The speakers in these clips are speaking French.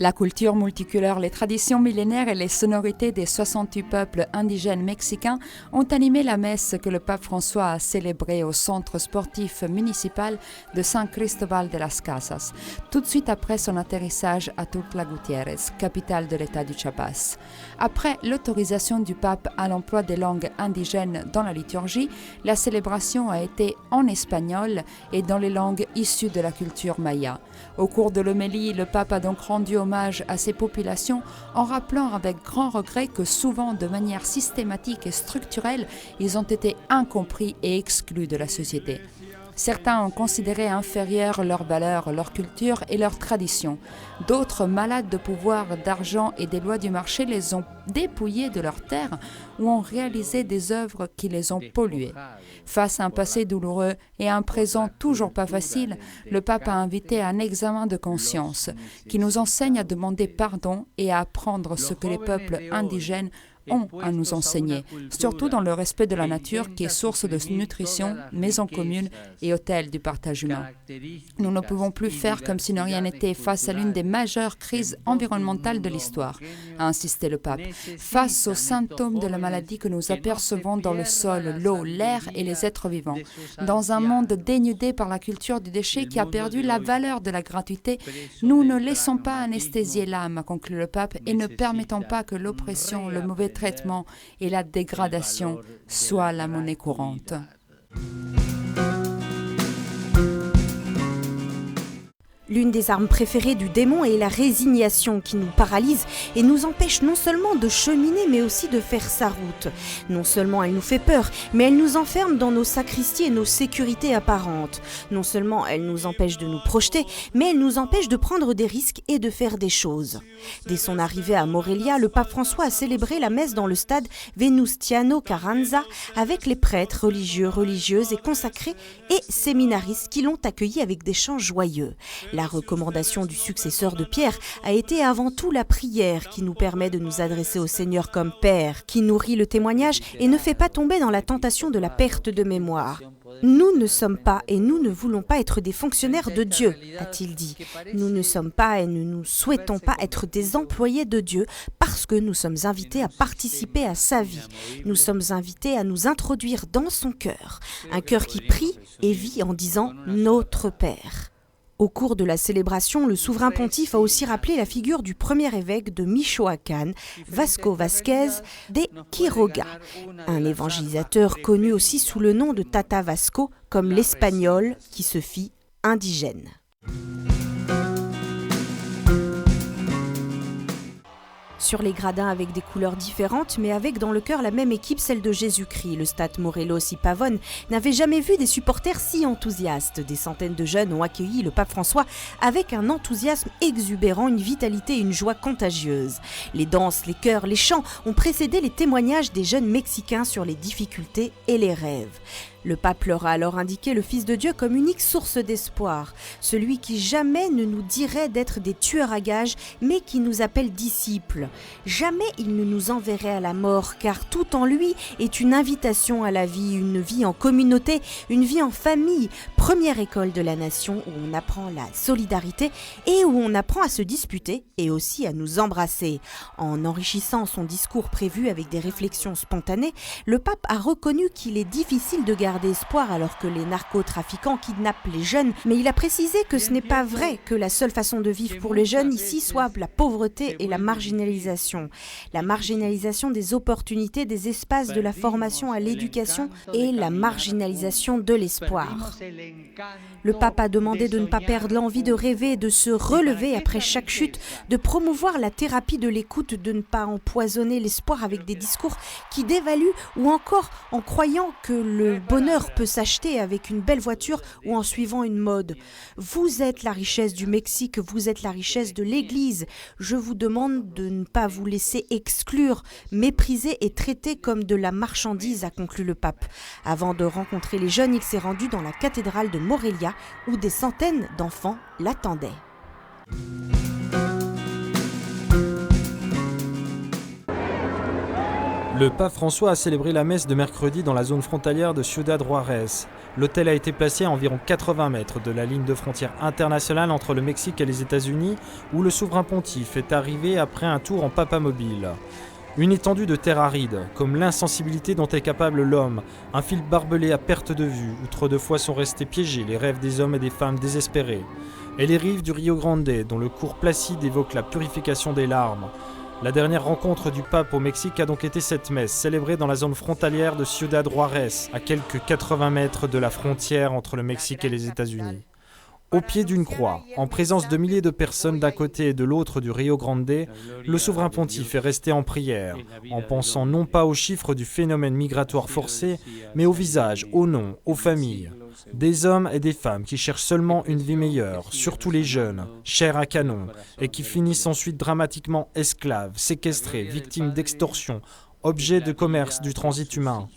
La culture multicolore, les traditions millénaires et les sonorités des 68 peuples indigènes mexicains ont animé la messe que le pape François a célébrée au centre sportif municipal de San Cristóbal de las Casas, tout de suite après son atterrissage à Tuxtla Gutiérrez, capitale de l'État du Chiapas. Après l'autorisation du pape à l'emploi des langues indigènes dans la liturgie, la célébration a été en espagnol et dans les langues issues de la culture maya. Au cours de l'homélie, le pape a donc rendu hommage à ces populations en rappelant avec grand regret que souvent, de manière systématique et structurelle, ils ont été incompris et exclus de la société. Certains ont considéré inférieures leurs valeurs, leur culture et leurs traditions. D'autres, malades de pouvoir, d'argent et des lois du marché, les ont dépouillés de leurs terres ou ont réalisé des œuvres qui les ont polluées. Face à un passé douloureux et à un présent toujours pas facile, le pape a invité à un examen de conscience qui nous enseigne à demander pardon et à apprendre ce que les peuples indigènes ont à nous enseigner, surtout dans le respect de la nature qui est source de nutrition, maison commune et hôtel du partage humain. Nous ne pouvons plus faire comme si de rien n'était face à l'une des majeures crises environnementales de l'histoire, a insisté le pape, face aux symptômes de la maladie que nous apercevons dans le sol, l'eau, l'air et les êtres vivants. Dans un monde dénudé par la culture du déchet qui a perdu la valeur de la gratuité, nous ne laissons pas anesthésier l'âme, a conclu le pape, et ne permettons pas que l'oppression, le mauvais traitement et la dégradation soient la monnaie courante. L'une des armes préférées du démon est la résignation qui nous paralyse et nous empêche non seulement de cheminer mais aussi de faire sa route. Non seulement elle nous fait peur, mais elle nous enferme dans nos sacristies et nos sécurités apparentes. Non seulement elle nous empêche de nous projeter, mais elle nous empêche de prendre des risques et de faire des choses. Dès son arrivée à Morelia, le pape François a célébré la messe dans le stade Venustiano Carranza avec les prêtres religieux, religieuses et consacrés et séminaristes qui l'ont accueilli avec des chants joyeux. La recommandation du successeur de Pierre a été avant tout la prière qui nous permet de nous adresser au Seigneur comme Père, qui nourrit le témoignage et ne fait pas tomber dans la tentation de la perte de mémoire. Nous ne sommes pas et nous ne voulons pas être des fonctionnaires de Dieu, a-t-il dit. Nous ne sommes pas et ne nous souhaitons pas être des employés de Dieu parce que nous sommes invités à participer à sa vie. Nous sommes invités à nous introduire dans son cœur, un cœur qui prie et vit en disant « Notre Père ». Au cours de la célébration, le souverain pontife a aussi rappelé la figure du premier évêque de Michoacán, Vasco Vázquez de Quiroga, un évangélisateur connu aussi sous le nom de Tata Vasco, comme l'Espagnol qui se fit indigène. Sur les gradins avec des couleurs différentes, mais avec dans le cœur la même équipe, celle de Jésus-Christ. Le stade Morelos y Pavón n'avait jamais vu des supporters si enthousiastes. Des centaines de jeunes ont accueilli le pape François avec un enthousiasme exubérant, une vitalité et une joie contagieuse. Les danses, les chœurs, les chants ont précédé les témoignages des jeunes Mexicains sur les difficultés et les rêves. Le pape leur a alors indiqué le Fils de Dieu comme unique source d'espoir, celui qui jamais ne nous dirait d'être des tueurs à gages, mais qui nous appelle disciples. Jamais il ne nous enverrait à la mort, car tout en lui est une invitation à la vie, une vie en communauté, une vie en famille, première école de la nation où on apprend la solidarité et où on apprend à se disputer et aussi à nous embrasser. En enrichissant son discours prévu avec des réflexions spontanées, le pape a reconnu qu'il est difficile de garder espoir alors que les narcotrafiquants kidnappent les jeunes, mais il a précisé que ce n'est pas vrai que la seule façon de vivre pour les jeunes ici soit la pauvreté et la marginalisation. La marginalisation des opportunités, des espaces de la formation à l'éducation et la marginalisation de l'espoir. Le pape a demandé de ne pas perdre l'envie de rêver et de se relever après chaque chute, de promouvoir la thérapie de l'écoute, de ne pas empoisonner l'espoir avec des discours qui dévaluent ou encore en croyant que le bonheur peut s'acheter avec une belle voiture ou en suivant une mode. Vous êtes la richesse du Mexique, vous êtes la richesse de l'Église. Je vous demande de ne pas vous laisser exclure, mépriser et traiter comme de la marchandise, a conclu le pape. Avant de rencontrer les jeunes, il s'est rendu dans la cathédrale de Morelia où des centaines d'enfants l'attendaient. Le pape François a célébré la messe de mercredi dans la zone frontalière de Ciudad Juárez. L'hôtel a été placé à environ 80 mètres de la ligne de frontière internationale entre le Mexique et les États-Unis, où le souverain pontife est arrivé après un tour en papamobile. Une étendue de terre aride, comme l'insensibilité dont est capable l'homme, un fil barbelé à perte de vue, où trop de fois sont restés piégés les rêves des hommes et des femmes désespérés, et les rives du Rio Grande, dont le cours placide évoque la purification des larmes. La dernière rencontre du pape au Mexique a donc été cette messe, célébrée dans la zone frontalière de Ciudad Juárez, à quelques 80 mètres de la frontière entre le Mexique et les États-Unis. Au pied d'une croix, en présence de milliers de personnes d'un côté et de l'autre du Rio Grande, le souverain pontife est resté en prière, en pensant non pas aux chiffres du phénomène migratoire forcé, mais aux visages, aux noms, aux familles. Des hommes et des femmes qui cherchent seulement une vie meilleure, surtout les jeunes, chairs à canon, et qui finissent ensuite dramatiquement esclaves, séquestrés, victimes d'extorsion, objets de commerce du transit humain.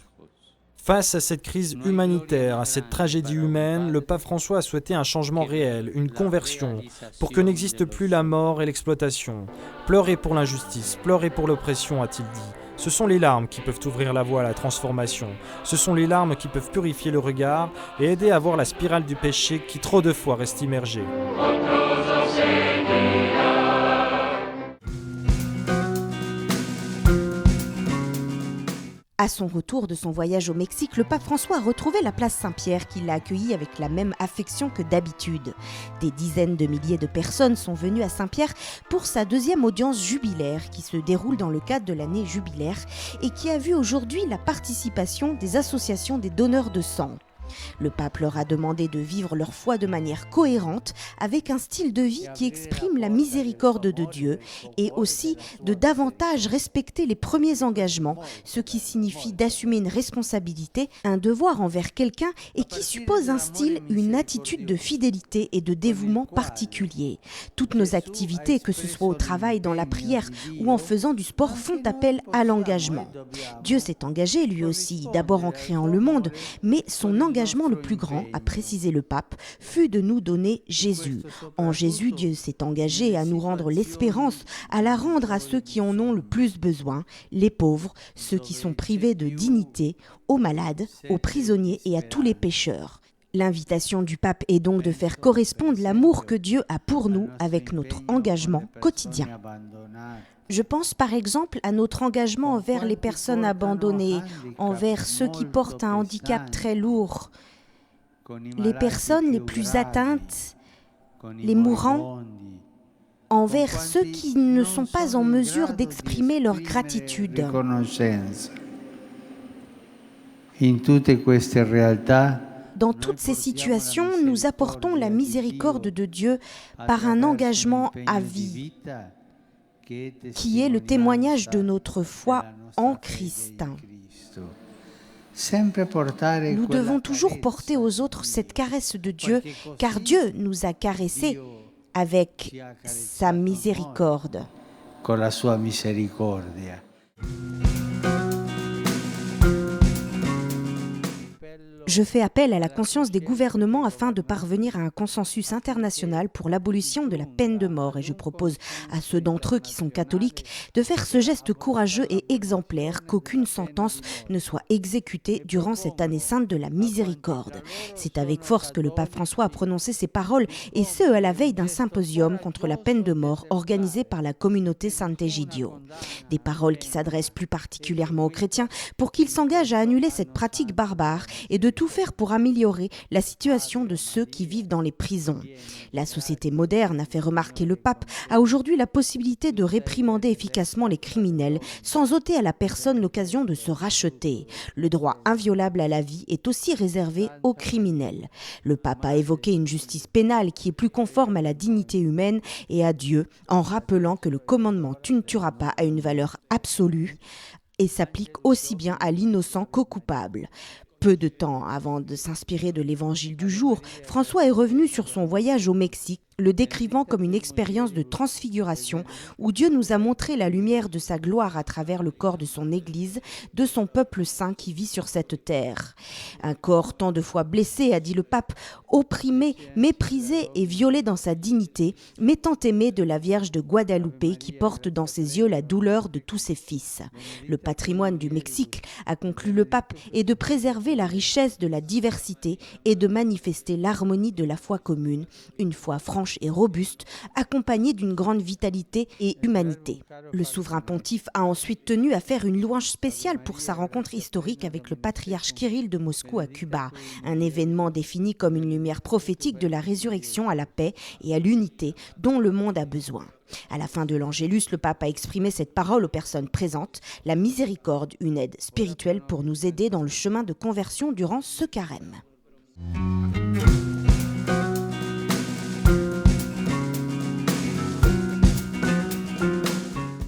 Face à cette crise humanitaire, à cette tragédie humaine, le pape François a souhaité un changement réel, une conversion, pour que n'existe plus la mort et l'exploitation. Pleurez pour l'injustice, pleurez pour l'oppression, a-t-il dit. Ce sont les larmes qui peuvent ouvrir la voie à la transformation. Ce sont les larmes qui peuvent purifier le regard et aider à voir la spirale du péché qui trop de fois reste immergée. À son retour de son voyage au Mexique, le pape François a retrouvé la place Saint-Pierre qui l'a accueilli avec la même affection que d'habitude. Des dizaines de milliers de personnes sont venues à Saint-Pierre pour sa deuxième audience jubilaire qui se déroule dans le cadre de l'année jubilaire et qui a vu aujourd'hui la participation des associations des donneurs de sang. Le pape leur a demandé de vivre leur foi de manière cohérente avec un style de vie qui exprime la miséricorde de Dieu et aussi de davantage respecter les premiers engagements, ce qui signifie d'assumer une responsabilité, un devoir envers quelqu'un et qui suppose un style, une attitude de fidélité et de dévouement particulier. Toutes nos activités, que ce soit au travail, dans la prière ou en faisant du sport, font appel à l'engagement. Dieu s'est engagé lui aussi, d'abord en créant le monde, mais son engagement le plus grand, a précisé le pape, fut de nous donner Jésus. En Jésus, Dieu s'est engagé à nous rendre l'espérance, à la rendre à ceux qui en ont le plus besoin, les pauvres, ceux qui sont privés de dignité, aux malades, aux prisonniers et à tous les pécheurs. L'invitation du pape est donc de faire correspondre l'amour que Dieu a pour nous avec notre engagement quotidien. Je pense par exemple à notre engagement envers les personnes abandonnées, envers ceux qui portent un handicap très lourd, les personnes les plus atteintes, les mourants, envers ceux qui ne sont pas en mesure d'exprimer leur gratitude. Dans toutes ces situations, nous apportons la miséricorde de Dieu par un engagement à vie, qui est le témoignage de notre foi en Christ. Nous devons toujours porter aux autres cette caresse de Dieu, car Dieu nous a caressés avec sa miséricorde. Je fais appel à la conscience des gouvernements afin de parvenir à un consensus international pour l'abolition de la peine de mort et je propose à ceux d'entre eux qui sont catholiques de faire ce geste courageux et exemplaire qu'aucune sentence ne soit exécutée durant cette année sainte de la miséricorde. C'est avec force que le pape François a prononcé ces paroles et ce à la veille d'un symposium contre la peine de mort organisé par la communauté Sant'Egidio. Des paroles qui s'adressent plus particulièrement aux chrétiens pour qu'ils s'engagent à annuler cette pratique barbare et de tout faire pour améliorer la situation de ceux qui vivent dans les prisons. La société moderne, a fait remarquer le pape, a aujourd'hui la possibilité de réprimander efficacement les criminels sans ôter à la personne l'occasion de se racheter. Le droit inviolable à la vie est aussi réservé aux criminels. Le pape a évoqué une justice pénale qui est plus conforme à la dignité humaine et à Dieu, en rappelant que le commandement « tu ne tueras pas » a une valeur absolue et s'applique aussi bien à l'innocent qu'au coupable. Peu de temps avant de s'inspirer de l'évangile du jour, François est revenu sur son voyage au Mexique le décrivant comme une expérience de transfiguration où Dieu nous a montré la lumière de sa gloire à travers le corps de son Église, de son peuple saint qui vit sur cette terre. Un corps tant de fois blessé, a dit le pape, opprimé, méprisé et violé dans sa dignité, mais tant aimé de la Vierge de Guadalupe qui porte dans ses yeux la douleur de tous ses fils. Le patrimoine du Mexique, a conclu le pape, est de préserver la richesse de la diversité et de manifester l'harmonie de la foi commune, une foi franche et robuste, accompagnée d'une grande vitalité et humanité. Le souverain pontife a ensuite tenu à faire une louange spéciale pour sa rencontre historique avec le patriarche Kirill de Moscou à Cuba, un événement défini comme une lumière prophétique de la résurrection à la paix et à l'unité dont le monde a besoin. À la fin de l'Angélus, le pape a exprimé cette parole aux personnes présentes, la miséricorde, une aide spirituelle pour nous aider dans le chemin de conversion durant ce carême.